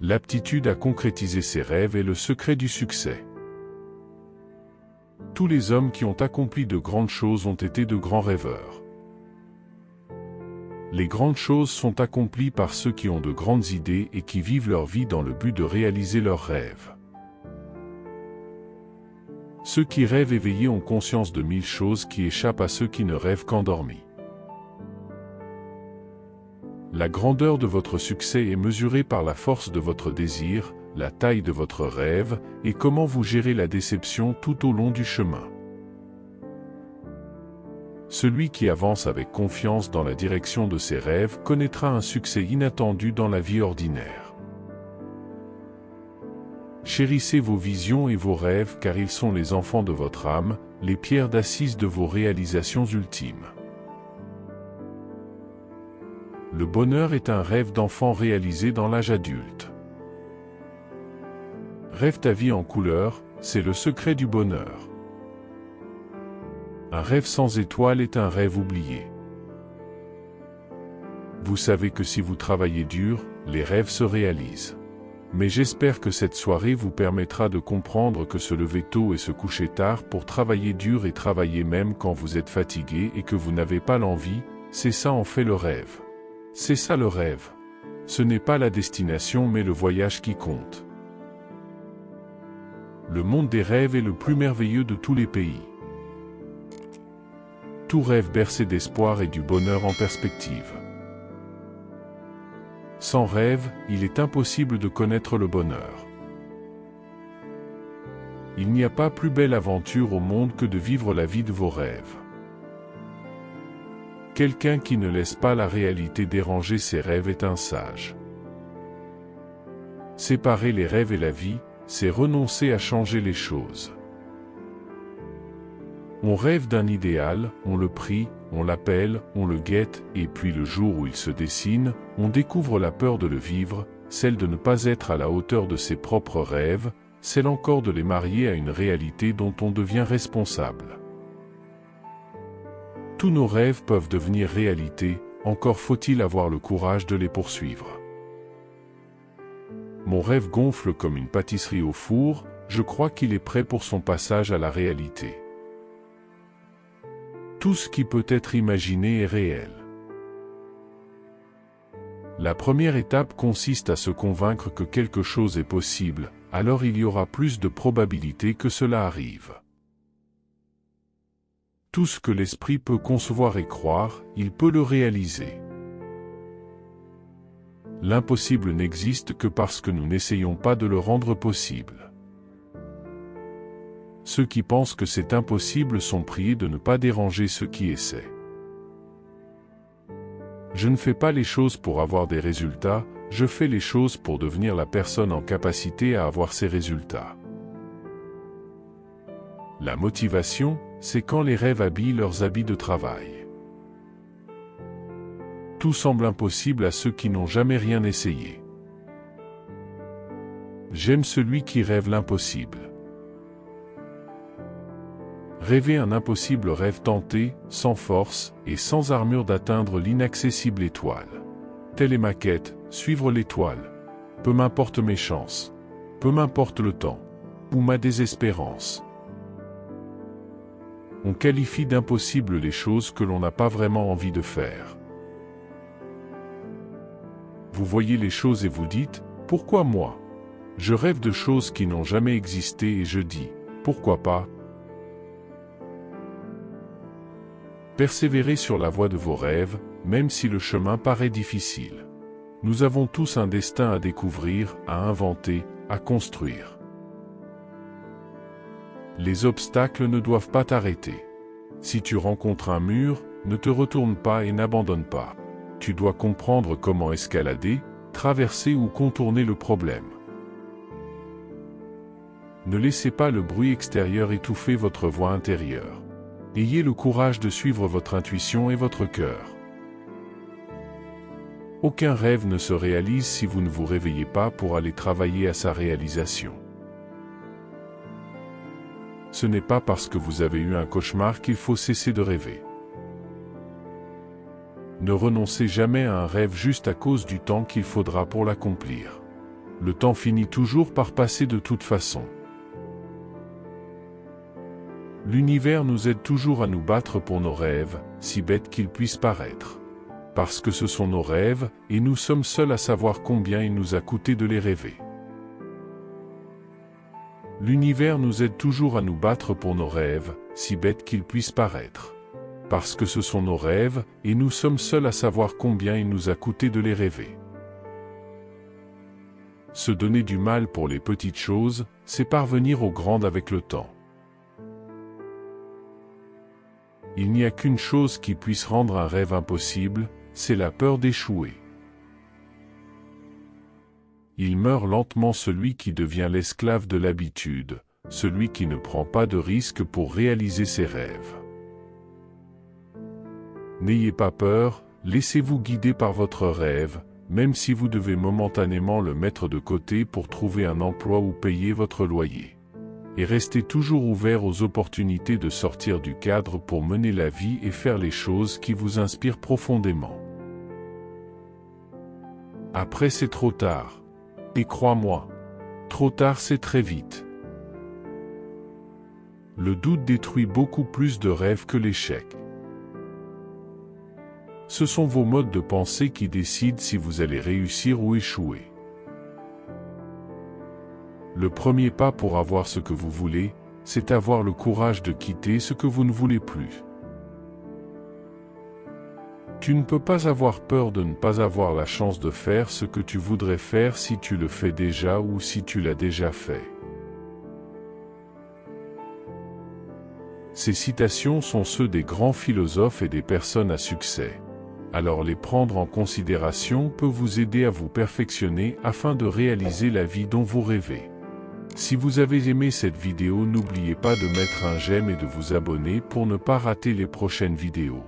L'aptitude à concrétiser ses rêves est le secret du succès. Tous les hommes qui ont accompli de grandes choses ont été de grands rêveurs. Les grandes choses sont accomplies par ceux qui ont de grandes idées et qui vivent leur vie dans le but de réaliser leurs rêves. Ceux qui rêvent éveillés ont conscience de 1000 choses qui échappent à ceux qui ne rêvent qu'endormis. La grandeur de votre succès est mesurée par la force de votre désir, la taille de votre rêve, et comment vous gérez la déception tout au long du chemin. Celui qui avance avec confiance dans la direction de ses rêves connaîtra un succès inattendu dans la vie ordinaire. Chérissez vos visions et vos rêves car ils sont les enfants de votre âme, les pierres d'assise de vos réalisations ultimes. Le bonheur est un rêve d'enfant réalisé dans l'âge adulte. Rêve ta vie en couleur, c'est le secret du bonheur. Un rêve sans étoile est un rêve oublié. Vous savez que si vous travaillez dur, les rêves se réalisent. Mais j'espère que cette soirée vous permettra de comprendre que se lever tôt et se coucher tard pour travailler dur et travailler même quand vous êtes fatigué et que vous n'avez pas l'envie, c'est ça en fait le rêve. C'est ça le rêve. Ce n'est pas la destination mais le voyage qui compte. Le monde des rêves est le plus merveilleux de tous les pays. Tout rêve bercé d'espoir et du bonheur en perspective. Sans rêve, il est impossible de connaître le bonheur. Il n'y a pas plus belle aventure au monde que de vivre la vie de vos rêves. Quelqu'un qui ne laisse pas la réalité déranger ses rêves est un sage. Séparer les rêves et la vie, c'est renoncer à changer les choses. On rêve d'un idéal, on le prie, on l'appelle, on le guette, et puis le jour où il se dessine, on découvre la peur de le vivre, celle de ne pas être à la hauteur de ses propres rêves, celle encore de les marier à une réalité dont on devient responsable. Tous nos rêves peuvent devenir réalité, encore faut-il avoir le courage de les poursuivre. Mon rêve gonfle comme une pâtisserie au four, je crois qu'il est prêt pour son passage à la réalité. Tout ce qui peut être imaginé est réel. La première étape consiste à se convaincre que quelque chose est possible, alors il y aura plus de probabilités que cela arrive. Tout ce que l'esprit peut concevoir et croire, il peut le réaliser. L'impossible n'existe que parce que nous n'essayons pas de le rendre possible. Ceux qui pensent que c'est impossible sont priés de ne pas déranger ceux qui essaient. Je ne fais pas les choses pour avoir des résultats, je fais les choses pour devenir la personne en capacité à avoir ces résultats. La motivation, c'est quand les rêves habillent leurs habits de travail. Tout semble impossible à ceux qui n'ont jamais rien essayé. J'aime celui qui rêve l'impossible. Rêver un impossible rêve tenté, sans force, et sans armure d'atteindre l'inaccessible étoile. Telle est ma quête, suivre l'étoile. Peu m'importe mes chances. Peu m'importe le temps. Ou ma désespérance. On qualifie d'impossible les choses que l'on n'a pas vraiment envie de faire. Vous voyez les choses et vous dites, pourquoi moi? Je rêve de choses qui n'ont jamais existé et je dis, pourquoi pas? Persévérez sur la voie de vos rêves, même si le chemin paraît difficile. Nous avons tous un destin à découvrir, à inventer, à construire. Les obstacles ne doivent pas t'arrêter. Si tu rencontres un mur, ne te retourne pas et n'abandonne pas. Tu dois comprendre comment escalader, traverser ou contourner le problème. Ne laissez pas le bruit extérieur étouffer votre voix intérieure. Ayez le courage de suivre votre intuition et votre cœur. Aucun rêve ne se réalise si vous ne vous réveillez pas pour aller travailler à sa réalisation. Ce n'est pas parce que vous avez eu un cauchemar qu'il faut cesser de rêver. Ne renoncez jamais à un rêve juste à cause du temps qu'il faudra pour l'accomplir. Le temps finit toujours par passer de toute façon. L'univers nous aide toujours à nous battre pour nos rêves, si bêtes qu'ils puissent paraître. Parce que ce sont nos rêves, et nous sommes seuls à savoir combien il nous a coûté de les rêver. L'univers nous aide toujours à nous battre pour nos rêves, si bêtes qu'ils puissent paraître. Parce que ce sont nos rêves, et nous sommes seuls à savoir combien il nous a coûté de les rêver. Se donner du mal pour les petites choses, c'est parvenir aux grandes avec le temps. Il n'y a qu'une chose qui puisse rendre un rêve impossible, c'est la peur d'échouer. Il meurt lentement celui qui devient l'esclave de l'habitude, celui qui ne prend pas de risque pour réaliser ses rêves. N'ayez pas peur, laissez-vous guider par votre rêve, même si vous devez momentanément le mettre de côté pour trouver un emploi ou payer votre loyer. Et restez toujours ouvert aux opportunités de sortir du cadre pour mener la vie et faire les choses qui vous inspirent profondément. Après c'est trop tard. Et crois-moi, trop tard c'est très vite. Le doute détruit beaucoup plus de rêves que l'échec. Ce sont vos modes de pensée qui décident si vous allez réussir ou échouer. Le premier pas pour avoir ce que vous voulez, c'est avoir le courage de quitter ce que vous ne voulez plus. Tu ne peux pas avoir peur de ne pas avoir la chance de faire ce que tu voudrais faire si tu le fais déjà ou si tu l'as déjà fait. Ces citations sont ceux des grands philosophes et des personnes à succès. Alors les prendre en considération peut vous aider à vous perfectionner afin de réaliser la vie dont vous rêvez. Si vous avez aimé cette vidéo, n'oubliez pas de mettre un j'aime et de vous abonner pour ne pas rater les prochaines vidéos.